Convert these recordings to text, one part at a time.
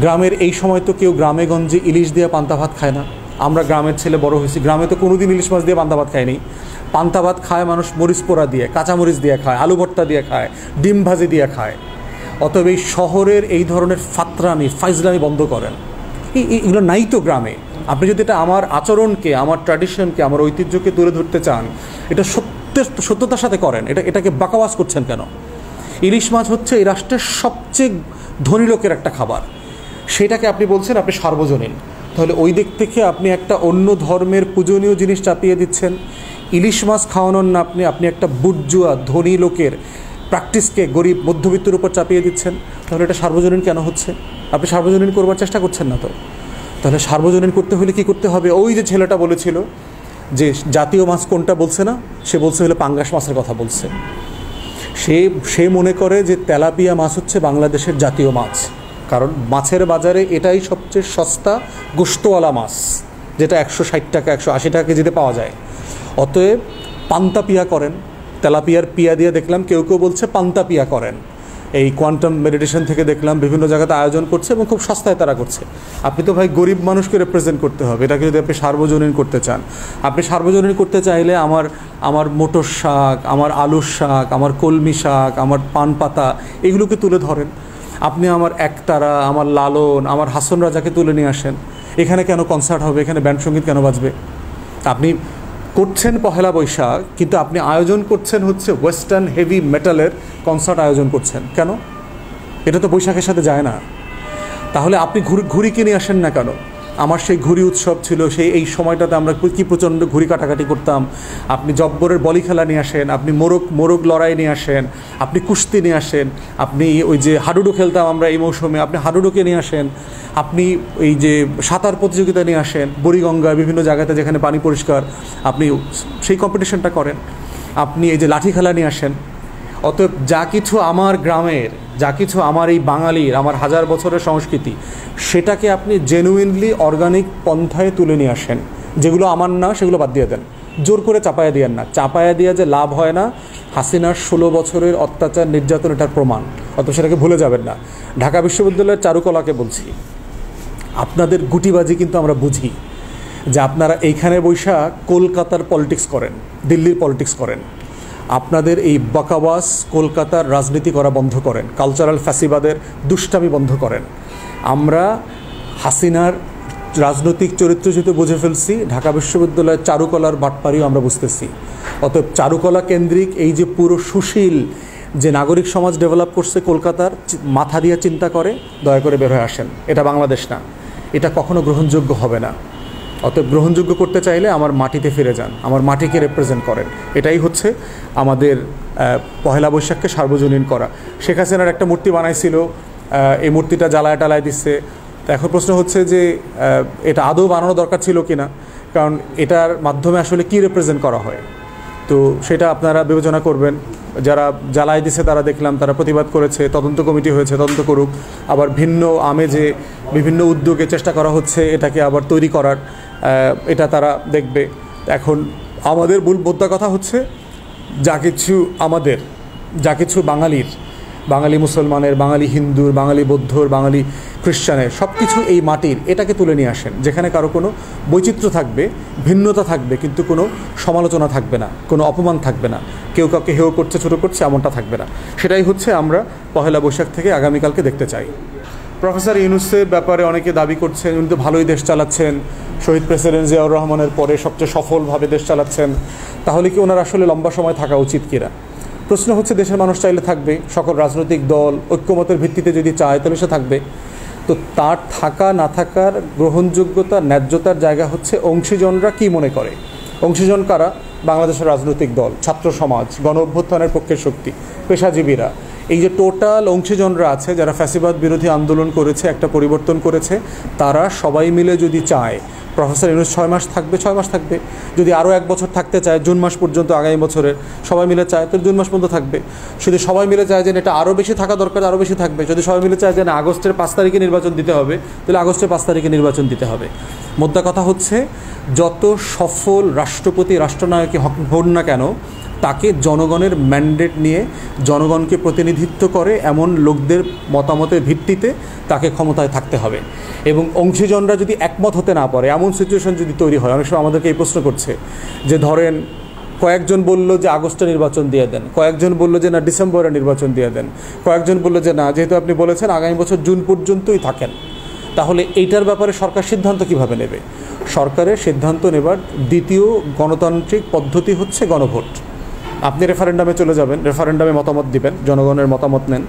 গ্রামের এই সময় তো কেউ গ্রামে গঞ্জে ইলিশ দিয়ে পান্তা ভাত খায় না। আমরা গ্রামের ছেলে বড় হয়েছি, গ্রামে তো কোনোদিন ইলিশ মাছ দিয়ে পান্তা ভাত খায়নি। পান্তা ভাত খায় মানুষ মরিচ পোড়া দিয়ে, কাঁচামরিচ দিয়ে খায়, আলু ভর্তা দিয়ে খায়, ডিম ভাজি দিয়ে খায়। অতএব এই শহরের এই ধরনের ফাতরামি ফাইজলামি বন্ধ করেন। এগুলো নাই তো গ্রামে। আপনি যদি এটা আমার আচরণকে, আমার ট্র্যাডিশনকে, আমার ঐতিহ্যকে তুলে ধরতে চান, এটা সত্যতার সাথে করেন। এটাকে বাকাওয়াজ করছেন কেন? ইলিশ মাছ হচ্ছে এই রাষ্ট্রের সবচেয়ে ধনী লোকের একটা খাবার, সেটাকে আপনি বলছেন আপনি সার্বজনীন। তাহলে ওই দিক থেকে আপনি একটা অন্য ধর্মের পূজনীয় জিনিস চাপিয়ে দিচ্ছেন। ইলিশ মাছ খাওয়ানোর না আপনি একটা বুর্জুয়া ধনী লোকের প্র্যাকটিসকে গরিব মধ্যবিত্তের উপর চাপিয়ে দিচ্ছেন। তাহলে এটা সার্বজনীন কেন হচ্ছে? আপনি সার্বজনীন করবার চেষ্টা করছেন না তো। তাহলে সার্বজনীন করতে হলে কী করতে হবে? ওই যে ছেলেটা বলেছিল যে জাতীয় মাছ কোনটা বলছে না, সে বলছে হলো পাঙ্গাস মাছের কথা বলছে। সে মনে করে যে তেলাপিয়া মাছ হচ্ছে বাংলাদেশের জাতীয় মাছ, কারণ মাছের বাজারে এটাই সবচেয়ে সস্তা গোশতওয়ালা মাছ, যেটা 160 টাকা 180 টাকা কেজিতে পাওয়া যায়। অতএব পান্তা পিয়া করেন। তেলাপিয়ার পিয়া দিয়ে দেখলাম কেউ কেউ বলছে পান্তা পিয়া করেন। এই কোয়ান্টাম মেডিটেশন থেকে দেখলাম বিভিন্ন জায়গাতে আয়োজন করছে এবং খুব সস্তায় তারা করছে। আপনি তো ভাই গরিব মানুষকে রিপ্রেজেন্ট করতে হবে। এটাকে যদি আপনি সার্বজনীন করতে চান, আপনি সার্বজনীন করতে চাইলে আমার মোটর শাক, আমার আলুর শাক, আমার কলমি শাক, আমার পান পাতা, এগুলোকে তুলে ধরেন। আপনি আমার একতারা, আমার লালন, আমার হাসন রাজাকে তুলে নিয়ে আসেন। এখানে কেন কনসার্ট হবে? এখানে ব্যান্ড সঙ্গীত কেন বাজবে? আপনি করছেন পহেলা বৈশাখ, কিন্তু আপনি আয়োজন করছেন হচ্ছে ওয়েস্টার্ন হেভি মেটালের কনসার্ট আয়োজন করছেন কেন? এটা তো বৈশাখের সাথে যায় না। তাহলে আপনি ঘুড়ি কিনে আসেন না কেন? আমার সেই ঘুড়ি উৎসব ছিল, এই সময়টাতে আমরা কি প্রচণ্ড ঘুড়ি কাটাকাটি করতাম। আপনি জব্বরের বলি খেলা নিয়ে আসেন, আপনি মোরগ লড়াই নিয়ে আসেন, আপনি কুস্তি নিয়ে আসেন, আপনি ওই যে হাডুডু খেলতাম আমরা এই মৌসুমে, আপনি হাডুডুকে নিয়ে আসেন, আপনি এই যে সাঁতার প্রতিযোগিতা নিয়ে আসেন বুড়িগঙ্গার বিভিন্ন জায়গাতে যেখানে পানি পরিষ্কার, আপনি সেই কম্পিটিশনটা করেন। আপনি এই যে লাঠি খেলা নিয়ে আসেন। অতএব যা কিছু আমার গ্রামের, যা কিছু আমার এই বাঙালির, আমার হাজার বছরের সংস্কৃতি, সেটাকে আপনি জেনুইনলি অর্গানিক পন্থায় তুলে নিয়ে আসেন। যেগুলো আমার না সেগুলো বাদ দিয়ে দেন, জোর করে চাপায়া দিয়েন না। চাপায়া দিয়ে যে লাভ হয় না, হাসিনার 16 বছরের অত্যাচার নির্যাতন এটার প্রমাণ। অত সেটাকে ভুলে যাবেন না। ঢাকা বিশ্ববিদ্যালয়ের চারুকলাকে বলছি, আপনাদের গুটিবাজি কিন্তু আমরা বুঝি যে আপনারা এইখানে বৈশা কলকাতার পলিটিক্স করেন, দিল্লির পলিটিক্স করেন। আপনাদের এই বাকাওয়াস কলকাতার রাজনীতি করা বন্ধ করেন, কালচারাল ফ্যাসিবাদের দুষ্টামি বন্ধ করেন। আমরা হাসিনার রাজনৈতিক চরিত্র যেহেতু বুঝে ফেলছি, ঢাকা বিশ্ববিদ্যালয়ের চারুকলার বাটপাড়িও আমরা বুঝতেছি। অতএব চারুকলা কেন্দ্রিক এই যে পুরো সুশীল যে নাগরিক সমাজ ডেভেলপ করছে কলকাতার, মাথা দিয়ে চিন্তা করে দয়া করে বের হয়ে আসেন। এটা বাংলাদেশ না, এটা কখনো গ্রহণযোগ্য হবে না। অতএব গ্রহণযোগ্য করতে চাইলে আমার মাটিতে ফিরে যান, আমার মাটিকে রিপ্রেজেন্ট করেন। এটাই হচ্ছে আমাদের পহেলা বৈশাখকে সার্বজনীন করা। শেখ হাসিনার একটা মূর্তি বানাইছিল, এই মূর্তিটা জ্বালায় টালায় দিচ্ছে। তো এখন প্রশ্ন হচ্ছে যে এটা আদৌ বানানো দরকার ছিল কি না, কারণ এটার মাধ্যমে আসলে কি রিপ্রেজেন্ট করা হয়। তো সেটা আপনারা বিবেচনা করবেন। যারা জ্বালায় দিছে তারা দেখলাম তারা প্রতিবাদ করেছে, তদন্ত কমিটি হয়েছে, তদন্ত করুক। আবার ভিন্ন আমেজে বিভিন্ন উদ্যোগে চেষ্টা করা হচ্ছে এটাকে আবার তৈরি করার, এটা তারা দেখবে। এখন আমাদের মূল মুদ্রা কথা হচ্ছে যা কিছু বাঙালির, বাঙালি মুসলমানের, বাঙালি হিন্দুর, বাঙালি বৌদ্ধর, বাঙালি খ্রিস্টানের, সব কিছু এই মাটির, এটাকে তুলে নিয়ে আসেন, যেখানে কারো কোনো বৈচিত্র্য থাকবে, ভিন্নতা থাকবে, কিন্তু কোনো সমালোচনা থাকবে না, কোনো অপমান থাকবে না, কেউ কাউকে হেয় করছে, ছোটো করছে, এমনটা থাকবে না। সেটাই হচ্ছে আমরা পহেলা বৈশাখ থেকে আগামীকালকে দেখতে চাই। প্রফেসর ইউনূসের ব্যাপারে অনেকে দাবি করছেন উনি তো ভালোই দেশ চালাচ্ছেন, শহীদ প্রেসিডেন্ট জিয়াউর রহমানের পরে সবচেয়ে সফলভাবে দেশ চালাচ্ছেন, তাহলে কি ওনার আসলে লম্বা সময় থাকা উচিত কিনা? প্রশ্ন হচ্ছে, দেশের মানুষ চাইলে থাকবে, সকল রাজনৈতিক দল ঐক্যমতের ভিত্তিতে যদি চায় তাহলে সে থাকবে। তো তার থাকা না থাকার গ্রহণযোগ্যতা, ন্যায্যতার জায়গা হচ্ছে অংশীজনরা কি মনে করে। অংশীজন কারা? বাংলাদেশের রাজনৈতিক দল, ছাত্র সমাজ, গণ অভ্যুত্থানের পক্ষের শক্তি, পেশাজীবীরা, এই যে টোটাল অংশীজনরা আছে যারা ফ্যাসিবাদ বিরোধী আন্দোলন করেছে, একটা পরিবর্তন করেছে, তারা সবাই মিলে যদি চায় প্রফেসর ইউনূস 6 মাস থাকবে, 6 মাস থাকবে। যদি আরও 1 বছর থাকতে চায়, জুন মাস পর্যন্ত আগামী বছরের, সবাই মিলে চায় তো জুন মাস পর্যন্ত থাকবে। যদি সবাই মিলে চায় যে এটা আরও বেশি থাকা দরকার, আরও বেশি থাকবে। যদি সবাই মিলে চায় যে না আগস্টের 5 তারিখে নির্বাচন দিতে হবে, তাহলে আগস্টের 5 তারিখে নির্বাচন দিতে হবে। মোদ্দা কথা হচ্ছে, যত সফল রাষ্ট্রপতি রাষ্ট্রনায়কই হন না কেন, তাকে জনগণের ম্যান্ডেট নিয়ে জনগণকে প্রতিনিধিত্ব করে এমন লোকদের মতামতের ভিত্তিতে তাকে ক্ষমতায় থাকতে হবে। এবং অংশীজনরা যদি একমত হতে না পারে, এমন সিচুয়েশন যদি তৈরি হয়, অনেক সময় আমাদেরকে এই প্রশ্ন করছে যে ধরেন কয়েকজন বলল যে আগস্টে নির্বাচন দিয়ে দেন, কয়েকজন বলল যে না ডিসেম্বরে নির্বাচন দিয়ে দেন, কয়েকজন বলল যে না, যেহেতু আপনি বলেছেন আগামী বছর জুন পর্যন্তই থাকেন, তাহলে এইটার ব্যাপারে সরকার সিদ্ধান্ত কিভাবে নেবে? সরকারের সিদ্ধান্ত নেবার দ্বিতীয় গণতান্ত্রিক পদ্ধতি হচ্ছে গণভোট। আপনি রেফারেন্ডামে চলে যাবেন, রেফারেন্ডামে মতামত দিবেন, জনগণের মতামত নেন।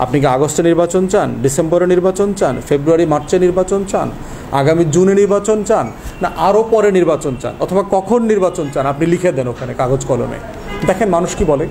আপনি কি আগস্টে নির্বাচন চান, ডিসেম্বরে নির্বাচন চান, ফেব্রুয়ারি মার্চে নির্বাচন চান, আগামী জুনে নির্বাচন চান, না আরও পরে নির্বাচন চান, অথবা কখন নির্বাচন চান, আপনি লিখে দেন ওখানে কাগজ কলমে। দেখেন মানুষ কি বলে।